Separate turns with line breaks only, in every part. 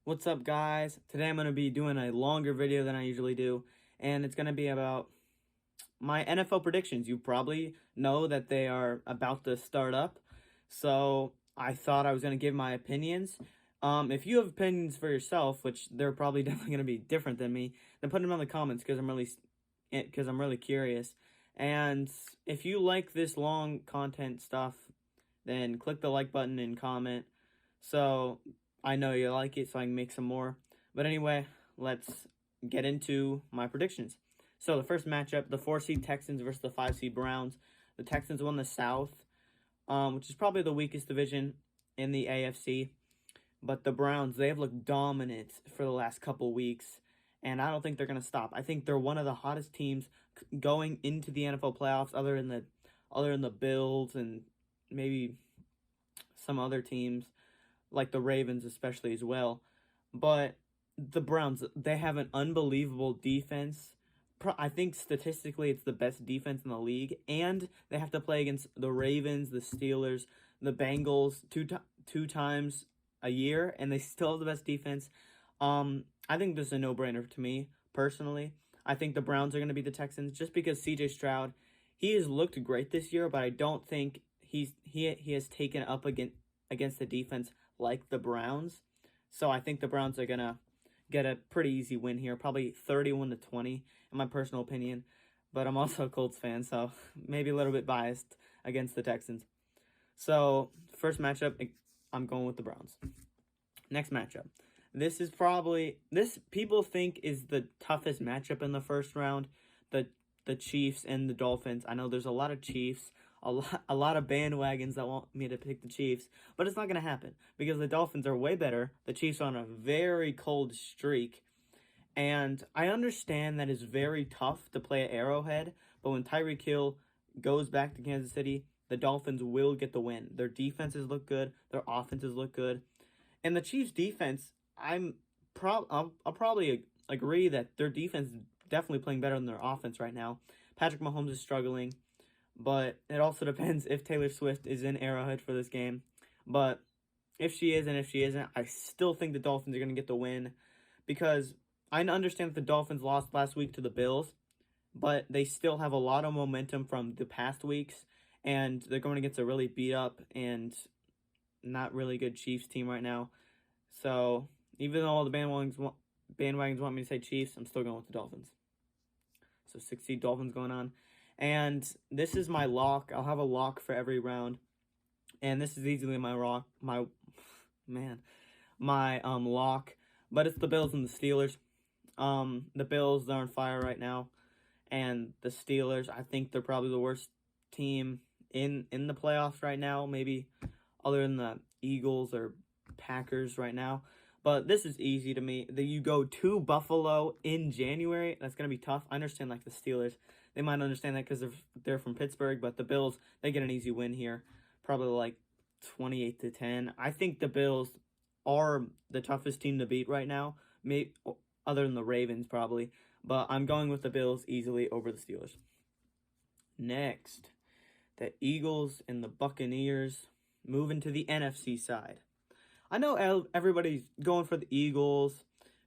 What's up, guys? Today I'm going to be doing a longer video than I usually do, and it's going to be about my NFL predictions. You probably know that they are about to start up, so I thought I was going to give my opinions. If you have opinions for yourself, which they're probably definitely going to be different than me, then put them in the comments because I'm really curious. And if you like this long content stuff, then click the like button and comment. So I know you like it, so I can make some more. But anyway, let's get into my predictions. So the first matchup, the 4-seed Texans versus the 5-seed Browns. The Texans won the South, which is probably the weakest division in the AFC. But the Browns, they have looked dominant for the last couple weeks, and I don't think they're going to stop. I think they're one of the hottest teams going into the NFL playoffs, other than the Bills and maybe some other teams, like the Ravens especially as well. But the Browns, they have an unbelievable defense. I think statistically it's the best defense in the league, and they have to play against the Ravens, the Steelers, the Bengals two times a year, and they still have the best defense. I think this is a no-brainer to me, personally. I think the Browns are going to beat the Texans just because C.J. Stroud, he has looked great this year, but I don't think he has taken up against the defense like the Browns. So I think the Browns are going to get a pretty easy win here, probably 31-20 in my personal opinion. But I'm also a Colts fan, so maybe a little bit biased against the Texans. So first matchup, I'm going with the Browns. Next matchup. This people think is the toughest matchup in the first round. The Chiefs and the Dolphins. I know there's a lot of Chiefs, a lot of bandwagons that want me to pick the Chiefs, but it's not going to happen because the Dolphins are way better. The Chiefs are on a very cold streak, and I understand that it's very tough to play at Arrowhead, but when Tyreek Hill goes back to Kansas City, the Dolphins will get the win. Their defenses look good. Their offenses look good. And the Chiefs' defense, I'll probably agree that their defense is definitely playing better than their offense right now. Patrick Mahomes is struggling, but it also depends if Taylor Swift is in Arrowhead for this game. But if she is and if she isn't, I still think the Dolphins are going to get the win because I understand that the Dolphins lost last week to the Bills, but they still have a lot of momentum from the past weeks, and they're going against a really beat up and not really good Chiefs team right now. So even though all the bandwagons want me to say Chiefs, I'm still going with the Dolphins. So 6-seed Dolphins going on. And this is my lock. I'll have a lock for every round. And this is easily my lock. But it's the Bills and the Steelers. The Bills, they're on fire right now. And the Steelers, I think they're probably the worst team in the playoffs right now. Maybe other than the Eagles or Packers right now. But this is easy to me. That you go to Buffalo in January, that's going to be tough. I understand, like, the Steelers. They might understand that because they're from Pittsburgh. But the Bills, they get an easy win here. Probably like 28-10. I think the Bills are the toughest team to beat right now. Maybe, other than the Ravens, probably. But I'm going with the Bills easily over the Steelers. Next, the Eagles and the Buccaneers moving to the NFC side. I know everybody's going for the Eagles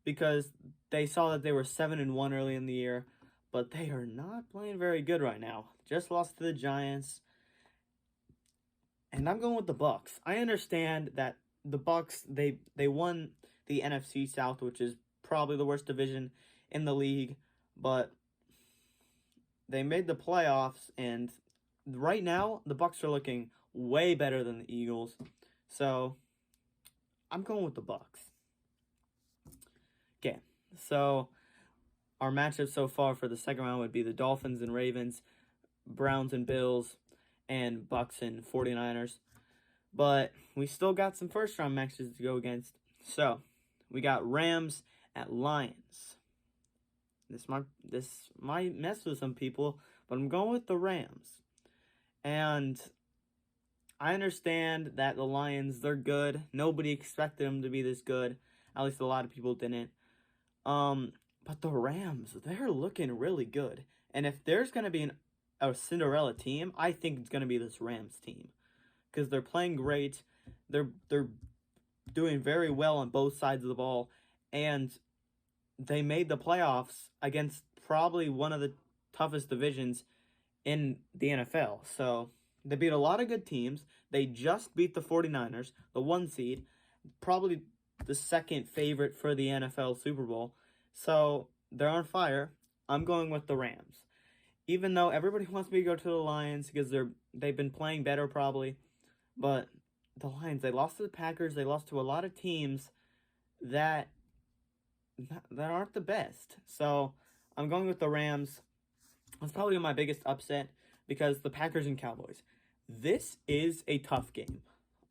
because they saw that they were 7-1 early in the year, but they are not playing very good right now. Just lost to the Giants, and I'm going with the Bucs. I understand that the Bucs they won the NFC South, which is probably the worst division in the league, but they made the playoffs, and right now the Bucs are looking way better than the Eagles. So I'm going with the Bucs. Okay, so our matchup so far for the second round would be the Dolphins and Ravens, Browns and Bills, and Bucs and 49ers. But we still got some first round matches to go against. So we got Rams at Lions. This might mess with some people, but I'm going with the Rams. And I understand that the Lions, they're good. Nobody expected them to be this good. At least a lot of people didn't. But the Rams, they're looking really good. And if there's going to be a Cinderella team, I think it's going to be this Rams team. Because they're playing great. They're doing very well on both sides of the ball, and they made the playoffs against probably one of the toughest divisions in the NFL. So they beat a lot of good teams. They just beat the 49ers, the 1 seed, probably the second favorite for the NFL Super Bowl. So they're on fire. I'm going with the Rams. Even though everybody wants me to go to the Lions because they've been playing better probably, but the Lions, they lost to the Packers, they lost to a lot of teams that aren't the best. So I'm going with the Rams. That's probably my biggest upset because the Packers and Cowboys. This is a tough game.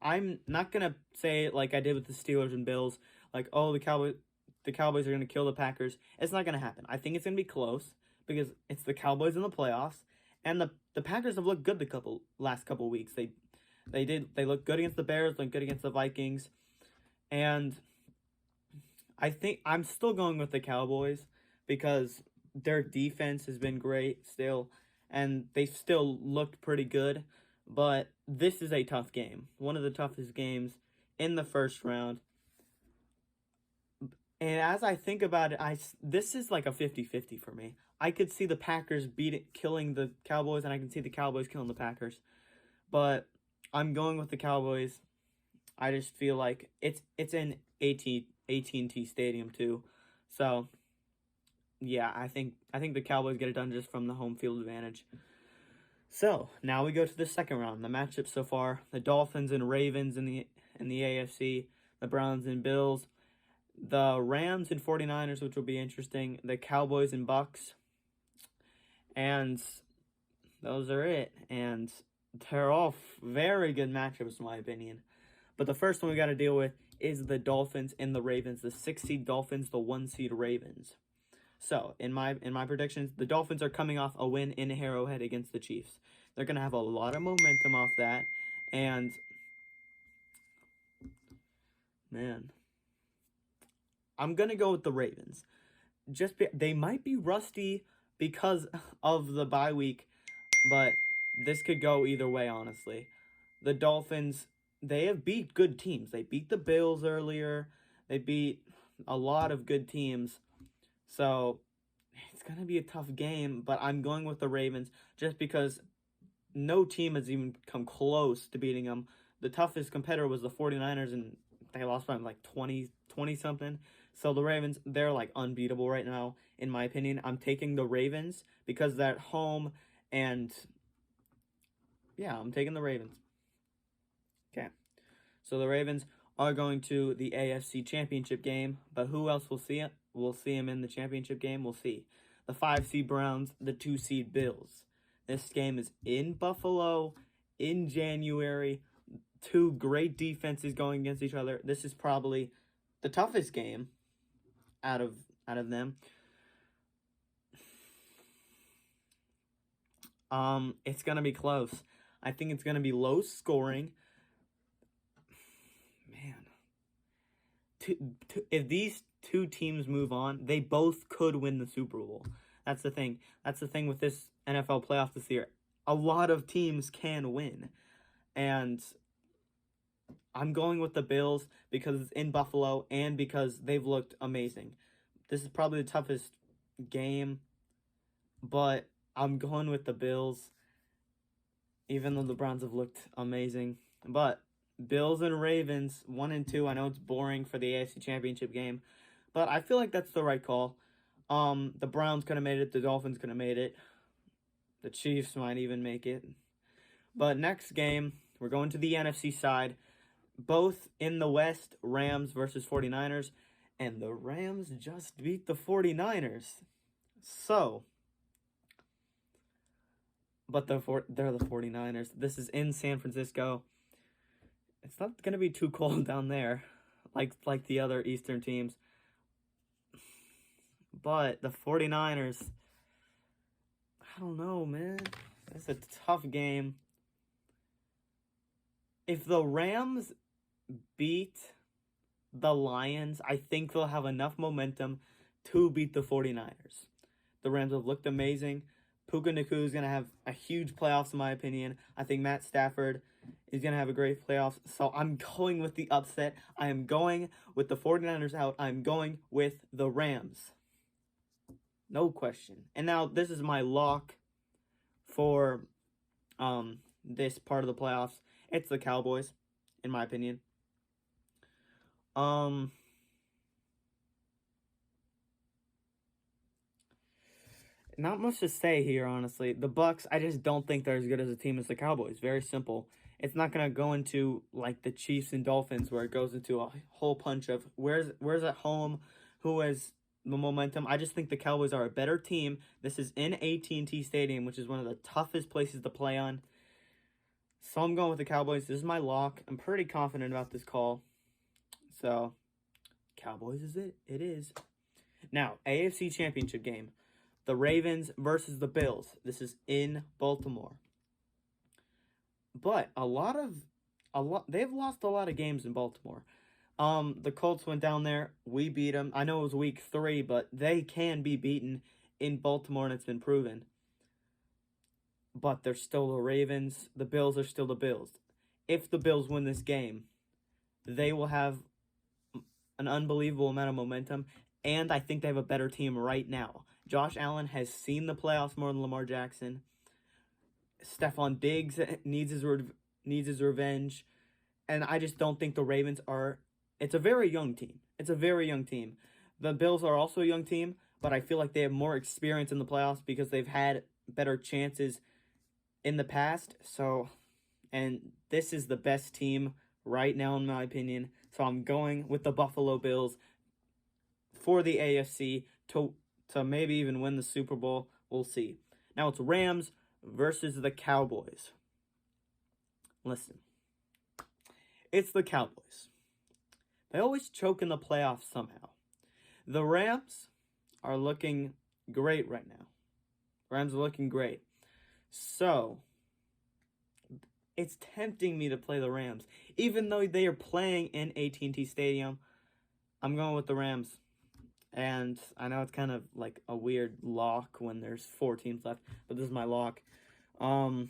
I'm not gonna say it like I did with the Steelers and Bills, like, oh, the Cowboys are gonna kill the Packers. It's not gonna happen. I think it's gonna be close because it's the Cowboys in the playoffs, and the Packers have looked good the last couple weeks. They looked good against the Bears, looked good against the Vikings, and I think I'm still going with the Cowboys because their defense has been great still, and they still looked pretty good. But this is a tough game. One of the toughest games in the first round. And as I think about it, this is like a 50-50 for me. I could see the Packers killing the Cowboys, and I can see the Cowboys killing the Packers. But I'm going with the Cowboys. I just feel like it's in AT&T Stadium too. So yeah, I think the Cowboys get it done just from the home field advantage. So now we go to the second round. The matchup so far: the Dolphins and Ravens in the AFC, the Browns and Bills, the Rams and 49ers, which will be interesting, the Cowboys and Bucks, and those are it. And they're all very good matchups in my opinion. But the first one we got to deal with is the Dolphins and the Ravens, the 6-seed Dolphins, the 1-seed Ravens. So, in my predictions, the Dolphins are coming off a win in Arrowhead against the Chiefs. They're going to have a lot of momentum off that. And, man, I'm going to go with the Ravens. They might be rusty because of the bye week, but this could go either way, honestly. The Dolphins, they have beat good teams. They beat the Bills earlier. They beat a lot of good teams. So, it's going to be a tough game, but I'm going with the Ravens just because no team has even come close to beating them. The toughest competitor was the 49ers, and they lost by like 20-something. So, the Ravens, they're like unbeatable right now, in my opinion. I'm taking the Ravens because they're at home, and yeah, I'm taking the Ravens. Okay, so the Ravens are going to the AFC Championship game, but who else will see it? We'll see him in the championship game. We'll see. The 5-seed Browns, the 2-seed Bills. This game is in Buffalo in January. Two great defenses going against each other. This is probably the toughest game out of them. It's going to be close. I think it's going to be low scoring. Man. If these two teams move on, they both could win the Super Bowl. That's the thing. That's the thing with this NFL playoff this year. A lot of teams can win. And I'm going with the Bills because it's in Buffalo and because they've looked amazing. This is probably the toughest game, but I'm going with the Bills, even though the Browns have looked amazing. But Bills and Ravens, 1 and 2. I know it's boring for the AFC Championship game, but I feel like that's the right call. The Browns could have made it. The Dolphins could have made it. The Chiefs might even make it. But next game, we're going to the NFC side. Both in the West, Rams versus 49ers. And the Rams just beat the 49ers. So, but they're the 49ers. This is in San Francisco. It's not going to be too cold down there, like the other Eastern teams. But the 49ers, I don't know, man. It's a tough game. If the Rams beat the Lions, I think they'll have enough momentum to beat the 49ers. The Rams have looked amazing. Puka Nacua is going to have a huge playoffs, in my opinion. I think Matt Stafford is going to have a great playoffs. So I'm going with the upset. I am going with the 49ers out. I'm going with the Rams. No question. And now this is my lock for this part of the playoffs. It's the Cowboys, in my opinion. Not much to say here, honestly. The Bucks, I just don't think they're as good as a team as the Cowboys. Very simple. It's not gonna go into like the Chiefs and Dolphins where it goes into a whole punch of where's at home, who has the momentum. I just think the Cowboys are a better team. This is in AT&T Stadium, which is one of the toughest places to play on. So I'm going with the Cowboys. This is my lock. I'm pretty confident about this call. So, Cowboys is it. It is. Now, AFC Championship game. The Ravens versus the Bills. This is in Baltimore. But they've lost a lot of games in Baltimore. The Colts went down there. We beat them. I know it was week 3, but they can be beaten in Baltimore, and it's been proven. But they're still the Ravens. The Bills are still the Bills. If the Bills win this game, they will have an unbelievable amount of momentum, and I think they have a better team right now. Josh Allen has seen the playoffs more than Lamar Jackson. Stephon Diggs needs his revenge, and I just don't think the Ravens are. It's a very young team. It's a very young team. The Bills are also a young team, but I feel like they have more experience in the playoffs because they've had better chances in the past. So, and this is the best team right now, in my opinion. So I'm going with the Buffalo Bills for the AFC to maybe even win the Super Bowl. We'll see. Now it's Rams versus the Cowboys. Listen, it's the Cowboys. They always choke in the playoffs somehow. The Rams are looking great right now. Rams are looking great. So, it's tempting me to play the Rams. Even though they are playing in AT&T Stadium, I'm going with the Rams. And I know it's kind of like a weird lock when there's 4 teams left, but this is my lock. The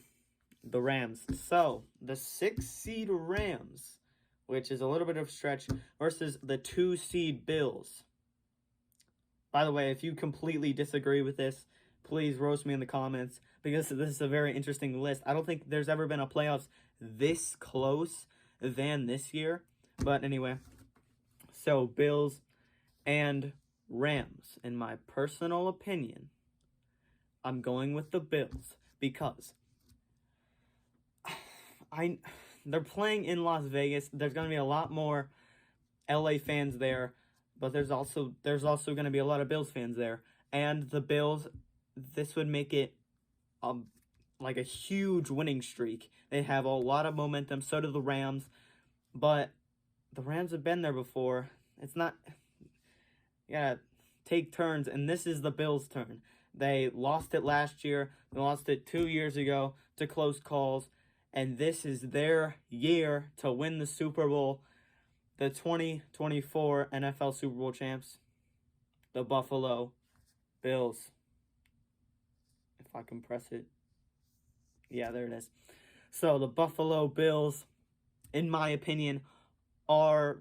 Rams. So, the 6-seed Rams, which is a little bit of a stretch, versus the 2-seed Bills. By the way, if you completely disagree with this, please roast me in the comments, because this is a very interesting list. I don't think there's ever been a playoffs this close than this year. But anyway, so Bills and Rams. In my personal opinion, I'm going with the Bills because they're playing in Las Vegas. There's going to be a lot more LA fans there, but there's also going to be a lot of Bills fans there. And the Bills, this would make it like a huge winning streak. They have a lot of momentum. So do the Rams, but the Rams have been there before. It's not. You gotta take turns, and this is the Bills' turn. They lost it last year. They lost it 2 years ago to close calls, and this is their year to win the Super Bowl. The 2024 NFL Super Bowl champs, the Buffalo Bills. If I can press it. Yeah, there it is. So the Buffalo Bills, in my opinion, are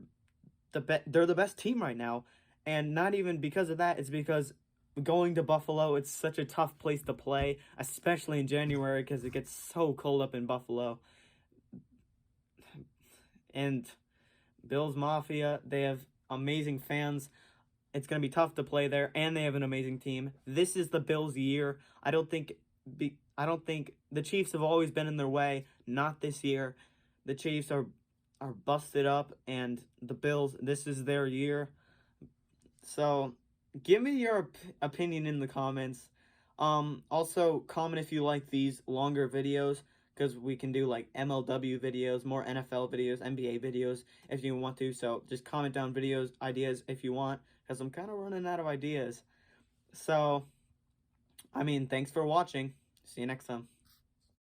they're the best team right now. And not even because of that, it's because going to Buffalo, it's such a tough place to play, especially in January because it gets so cold up in Buffalo. And Bills Mafia, they have amazing fans. It's going to be tough to play there, and they have an amazing team. This is the Bills' year. I don't think the Chiefs have always been in their way. Not this year. The Chiefs are busted up, and the Bills, this is their year. So, give me your opinion in the comments. Also, comment if you like these longer videos, because we can do like MLW videos, more NFL videos, NBA videos if you want to. So, just comment down ideas if you want, because I'm kind of running out of ideas. So, I mean, thanks for watching. See you next time.